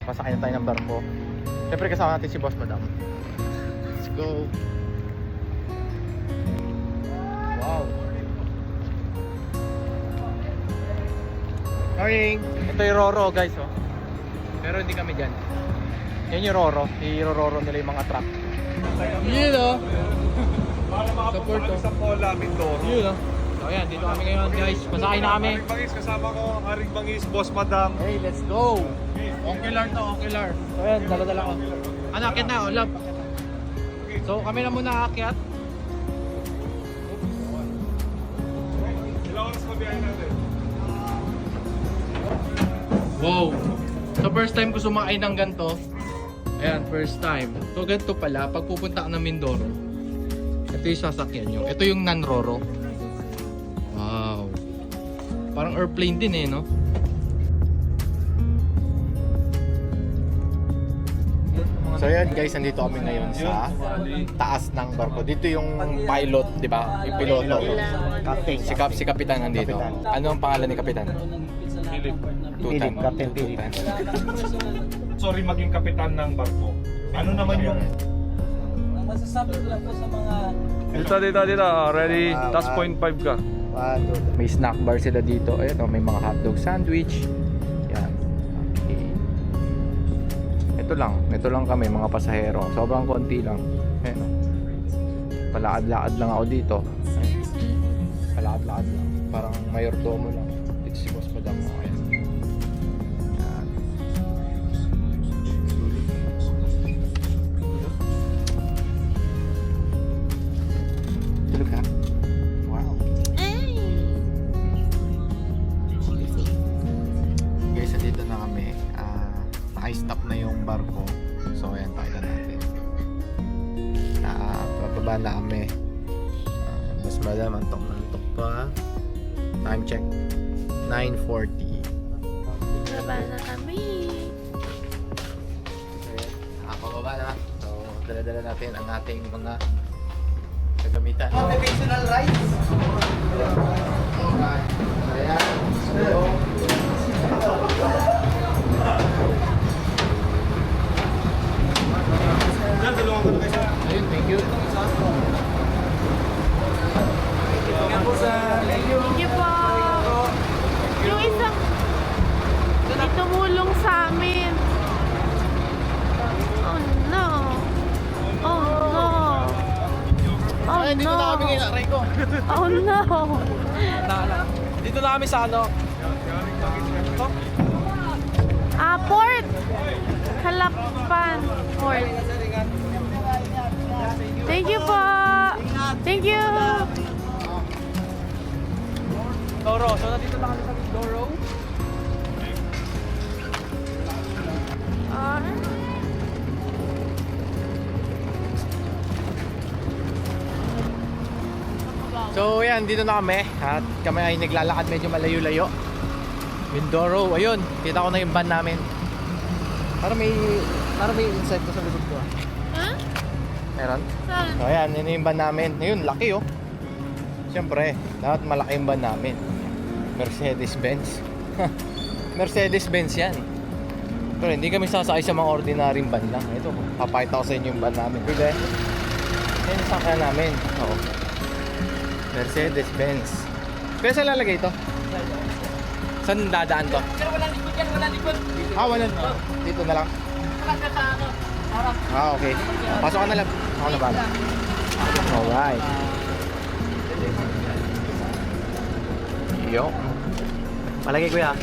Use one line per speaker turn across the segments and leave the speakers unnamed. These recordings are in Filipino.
Pasakay na tayo ng barko. Siyempre kasama natin si Boss Madam. Let's go. Wow. Morning. Ito yung Roro guys oh. Pero hindi kami dyan. Yan yung Roro. I-Roro nila yung mga truck. Yun oh. Support oh.
Sa Pola, Mindoro.
Yun oh. So ayan, dito kami ngayon guys. Pasakay na kami.
Haring Bangis, kasama ko. Haring Bangis, Boss Madam.
Hey, let's go. Ocular to, ocular. So ayan, dala-dala ko. Ano, akit na, oh, love. So kami na muna aakyat.
Ilang oras pa biyahe natin?
Wow. So first time ko sumakay ng ganito. Ayan, first time. So ganito pala, pag pupunta ka ng Mindoro, ito yung sasakyan nyo. Ito yung non-Roro. Wow. Parang airplane din eh, no? So ayan guys, nandito kami ngayon sa taas ng barko. Dito yung pilot, di ba? Yung piloto.
Captain.
Si Kapitan nandito. Ano ang pangalan ni Kapitan?
Philip.
Philip, Captain Philip.
Sorry maging kapitan ng barko. Ano naman yung...
Ang masasabi ko lang po sa mga
Dito. Ready? Tas 0.5 ka.
May snack bar sila dito. Ayan, oh, may mga hotdog sandwich. Yan. Okay. Ito lang kami mga pasahero. Sobrang konti lang. Ayan, oh. Palakad-lakad lang ako dito. Ayan. Palakad-lakad lang. Parang mayordomo lang. Dito si Boss Madam. Ayan. Yan. Tulog ka? Wow. Guys, dito na kami. Naka-stop na yung barko. So, ayan, pakita natin. Bababa na kami. Mas madam, antok pa. Time check. 9:40.
Baba na kami.
Pababa na. So, dala-dala natin ang ating mga kagamitan.
motivational rights.
Ayan. So, ayun, thank you.
Thank you po. Yung isang may tumulong sa amin. Oh no. Oh no. Oh
Ayun, dito
no.
na kami ngayon. Aray ko.
Oh no.
Dito na kami sa ano.
Port. Kalapan. Port. Thank you po. Thank you.
Mindoro. So, nandito na kami sa Mindoro. So, yan. Dito na kami. At kami ay naglalakad medyo malayo-layo. Mindoro. Ayun. Kita ko na yung van namin. Parang may inside ko sa likod ko.
Huh?
Meron?
Saan?
So, ayan. Yun yung van namin. Ayun, laki oh. Siyempre, dapat malaki yung van namin. Mercedes-Benz. Mercedes-Benz yan. Pero hindi kami sasakay sa mga ordinaryong van lang. Ito, papakita ko sa inyo yung van namin. Diba? Yan yung sakya namin. Oo. Mercedes-Benz. Kaya saan lalagay ito? Saan dadaan to?
Pero walang likod yan, walang likod.
Wala. Dito na lang.
Walang ka sa ano. Harap.
Okay. Pasok ka na lang. Ako na ba? Alright. Yo. Palagi kuya.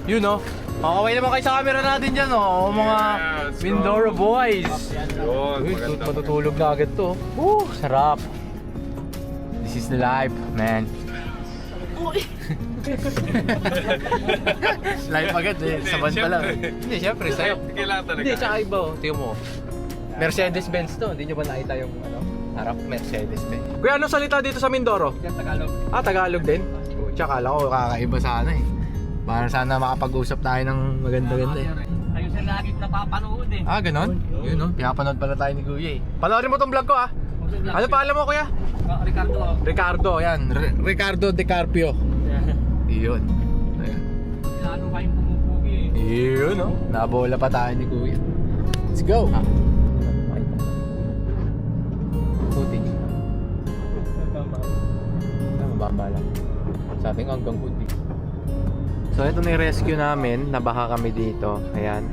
Yun no. Kakaway naman kayo sa camera natin dyan oh. Mga Mindoro boys.
Yun,
Uy,
maganda.
matutulog na agad to. Sarap. This is the life, man. Life agad eh. Saban pa lang. Hindi, syempre sa'yo.
Kailangan talaga.
Hindi, tsaka iba oh. Tingnan mo. Mercedes-Benz to. Hindi nyo ba nakita yung ano? Harap Mercedes-Benz. Kuya, anong salita dito sa Mindoro?
Tagalog.
Tagalog din? Tsaka kala ko kakaiba sana eh. Para sana makapag-usap tayo ng maganda-ganda eh.
Ayun sa lagi napapanood eh.
Ganon? Yun no? Pinapanood pala tayo ni Kuya eh. Panoorin mo tong vlog ko Ano pa alam mo kuya?
Ricardo.
Ricardo, yan. Ricardo De Carpio. Yun. Ayan.
Lalo kayong pumupugi eh.
Yun, no? Nabola pa tayo ni Kuya. Let's go! Puti. Mababa lang. Sa ating hanggang puti. So, ito na yung rescue namin. Nabaha kami dito. Ayan.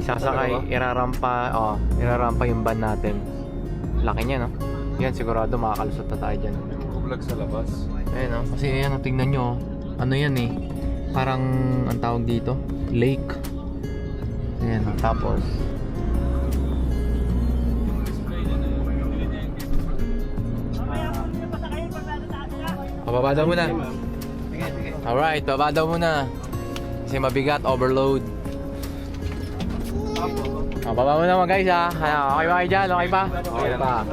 Isasakay, irarampa yung van natin. Laki niya, no? Yan, sigurado makakalusot na tayo dyan.
Vlog sa labas.
Ayun, no? Kasi yan, tingnan nyo. Ano yan eh? Parang, ang tawag dito? Lake. Ayan, tapos bababa daw muna. Alright, bababa daw muna. Kasi mabigat, overload. Baba muna mga guys ha. Okay ba kayo dyan? Okay pa? Okay pa.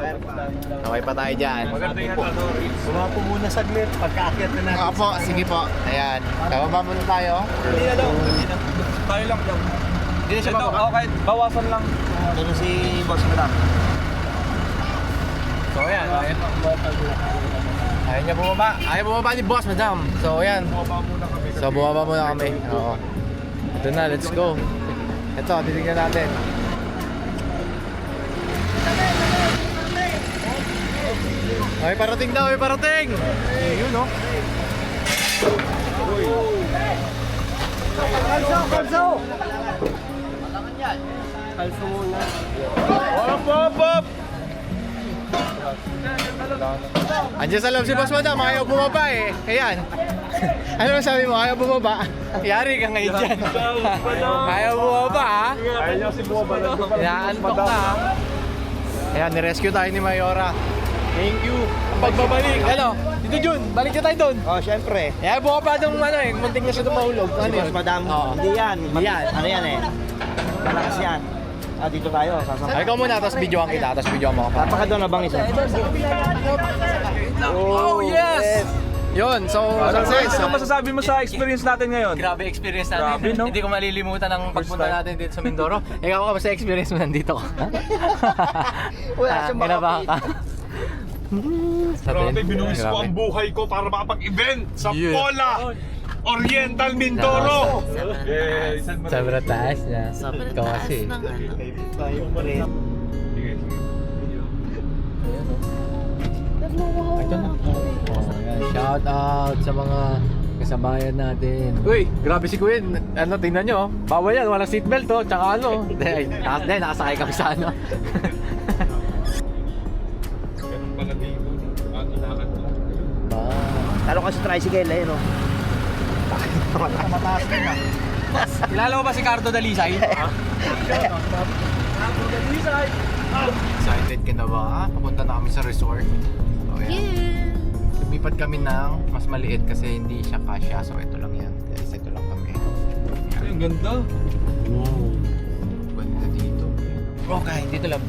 Okay pa tayo dyan.
Bumapo muna saglit, pagkaakyat na natin.
Okay po, sige po. Ayan. Bababa muna tayo.
Hindi na daw. Tayo lang daw.
Hindi na siya bababa.
Okay, bawasan lang.
Ito si Boss Madam.
So ayan. Ayaw niya bumaba. Ayaw bumaba ni Boss Madam. So ayan. So bumaba muna kami. Oo. Ito na, let's go. Ito, titignan natin. Ay, parating daw, ay parating! Yun, no?
Kalso!
Hop!
Andiyan sa loob si Boss Madam, ayaw bumaba eh. Ayan. Ano sabi mo, ayaw bumaba? Yari ka ngayon dyan. Ayaw bumaba ha?
Ayaw niya si Buwa Balan.
Inaantok ka ha? Ayan, nirescue tayo ni Mayora. Thank you. Ang pagbabalik. Ano? Dito Jun, balik na tayo doon.
Oh, syempre.
Ayaw bumaba doon muntik na siya doon mahulog.
Si
Ano
Boss
yun?
Madam,
Oo.
hindi yan.
Hindi yan.
Ano yan eh? Malakas yan. Dito tayo, sasama.
Ay, ikaw muna, tapos videoan kita, tapos videoan mo ka pa.
Napaka doon na bang isa?
Oh, yes! Yun, so success.
Ano masasabi mo sa experience natin ngayon?
Grabe experience natin.
Grabe, no?
Hindi ko malilimutan ang pagpunta
time.
natin dito sa Mindoro. Ikaw ka ba sa experience mo nandito ka?
Wala siyang
Kinabahan ka.
Grabe, binuwis ko ang buhay ko para makapag-event sa
Yeah.
Pola Oriental Mindoro. Yes.
Sobrang taas na. Ikaw kasi.
Tayo pa rin.
Ito na. Oh, ayan. Shout out sa mga kasabayan natin. Uy, grabe si Kuya. Ano, tingnan nyo. Bawal yan, walang seatbelt to. Tsaka ano. Dahil, nakasakay kami sa ano.
Ganun pala dito. Ang ilakad mo.
Talo ka sa tricycle eh, no? Mataas din ah.
Kilala mo ba si Cardo Dalisay? Excited ka na ba? Papunta na kami sa resort. So, ayan. Lumipat kami ng mas maliit kasi hindi siya kasya. So ito lang yan. Guys, ito lang kami.
Ay, ang ganda.
Wow. Ganda dito. Okay, dito lang.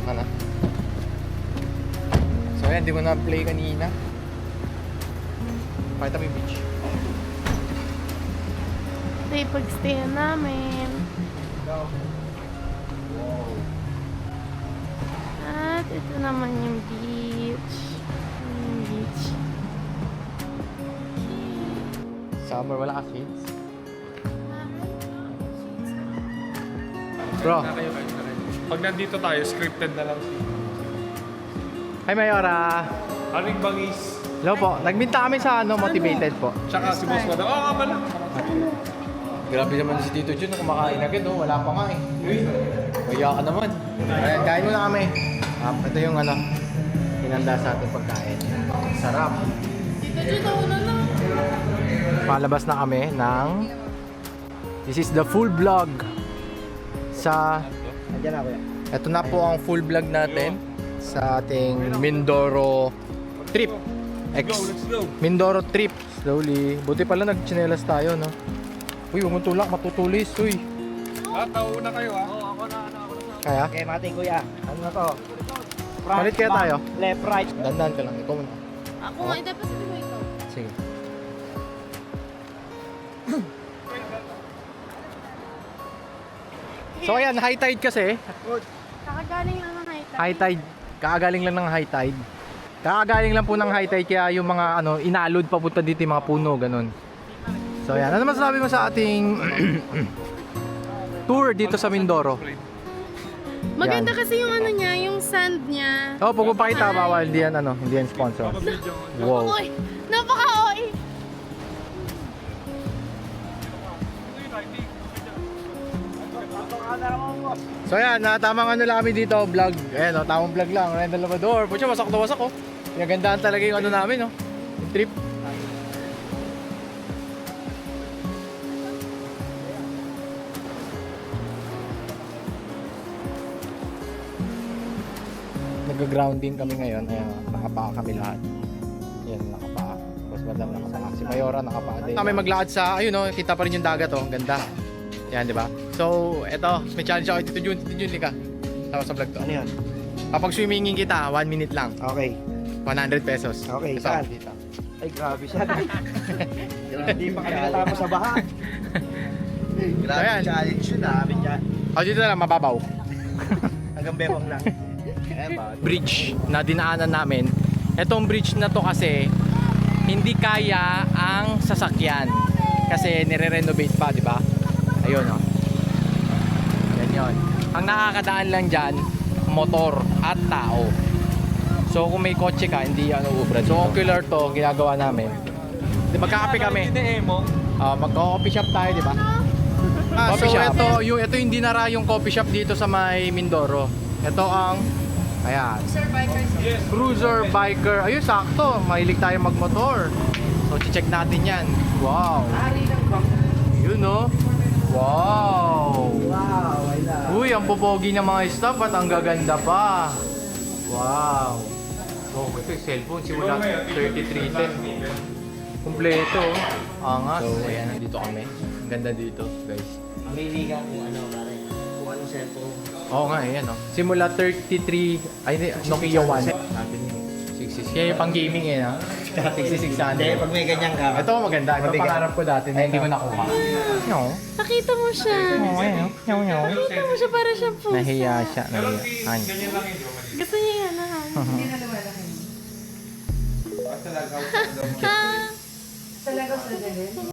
Ano? So ayan, di ko na-play kanina. Pakita mo yung beach.
Ito yung pag-stay namin. At ito naman yung beach. Yung beach.
Summer, wala ka kids. Bro.
Pag nandito tayo, scripted na lang.
Hi Mayora.
Haring Bangis.
Hello po. Nagbinta kami sa ano, Motivated po.
Tsaka si Boss Madam. Oo nga pala.
Grabe naman si Tito Jun, kumakain agad, oh. Wala pa nga eh. Kaya ka naman. Ayan, kain muna kami. Ito yung ano, hinanda sa ating pagkain. Sarap. Palabas na kami ng this is the full vlog sa
Nandiyan ako yan.
ito na po ang full vlog natin sa ating Mindoro trip.
Let's go.
Mindoro trip. Slowly. Buti pala nagchinelas tayo, no? Uy, huwag mong tulak, matutulis. Uy.
Tauna kayo ha.
Kaya?
Okay, mating kuya. Ano na to? Front,
Palit kaya
back,
tayo?
Left, right.
Dandan ka lang. Ikaw muna.
Ako nga, dapat sabi mo ikaw.
Sige. So ayan, high tide kasi.
Kakagaling lang ng height.
High tide. Kaagaling lang ng high tide. Kaagaling lang po ng high tide kaya yung mga ano, inalod papunta dito yung mga puno, ganun. So yan, ano masasabi mo sa ating tour dito sa Mindoro?
Maganda kasi yung ano niya, yung sand niya.
Oh, pagpapakita bawal, hindi yan hindi yan sponsor. Wow.
Oy, napaka-oy.
So yan, tamang ano lang kami dito, vlog. Ayan, tamang vlog lang. Randall Labrador. Pucha, wasak na wasak, oh. Yung gandaan talaga yung ano namin, oh. Yung trip. Nag-grounding kami ngayon. Ayan, nakapaa kami lahat. Yan, nakapaa. Tapos madam nakapaa. Si Mayora nakapaa din. Kami maglakad sa, ayun, oh. Kita pa rin yung dagat, oh. Ang ganda. Yan, di ba? So, eto, may challenge ako. Tito Jun, lika. Tapos sa vlog to.
Ano yan?
Kapag swimmingin kita, 1 minute lang.
Okay.
100 pesos.
Okay,
Ito,
saan?
dito.
Ay, grabe siya. Hindi pa kami natapos sa baha. Grabe
Ayan.
challenge yun, grabe niya.
O, dito na lang, mababaw.
Hanggang bewang lang. Ayan ba?
Bridge na dinaanan namin. Etong bridge na to kasi, hindi kaya ang sasakyan. Kasi nire-renovate pa, di ba? Ayun, oh. Yan yun. Ang nakakadaan lang dyan, motor at tao. So kung may kotse ka, hindi yan uubra. So ocular to, ginagawa namin. Di magkakape kami. Magko-coffee shop tayo, di ba? So ito yung dinara yung coffee shop dito sa may Mindoro. Ito ang ayan. Cruiser biker. Ayun, sakto. Mahilig tayo magmotor. So check natin 'yan. Wow. Yun, no? Wow. Uy, ang popogi ng mga staff at ang gaganda pa. Wow. Oh, ito yung cellphone. Simula 3310. Kompleto. Angas. So, ayan, nandito kami. Ang ganda dito, guys.
Mamili ka kung ano, pare. Kung anong cellphone.
Oo nga, ayan, no? Simula 33, ay hindi, Nokia 1. Sabi niyo, 66. Kaya yung pang gaming eh, no? 6600.
Hindi, pag may ganyan ka.
Ito maganda. Ito
Mabigat.
pangarap ko dati na hindi ko nakuha. No.
Nakita mo siya.
Oo, ayan, no?
Nakita mo siya para siyang pusa.
Nahiya siya. Nahiya. Ay.
Gusto niya yan, ha?
Uh-huh.
Ha?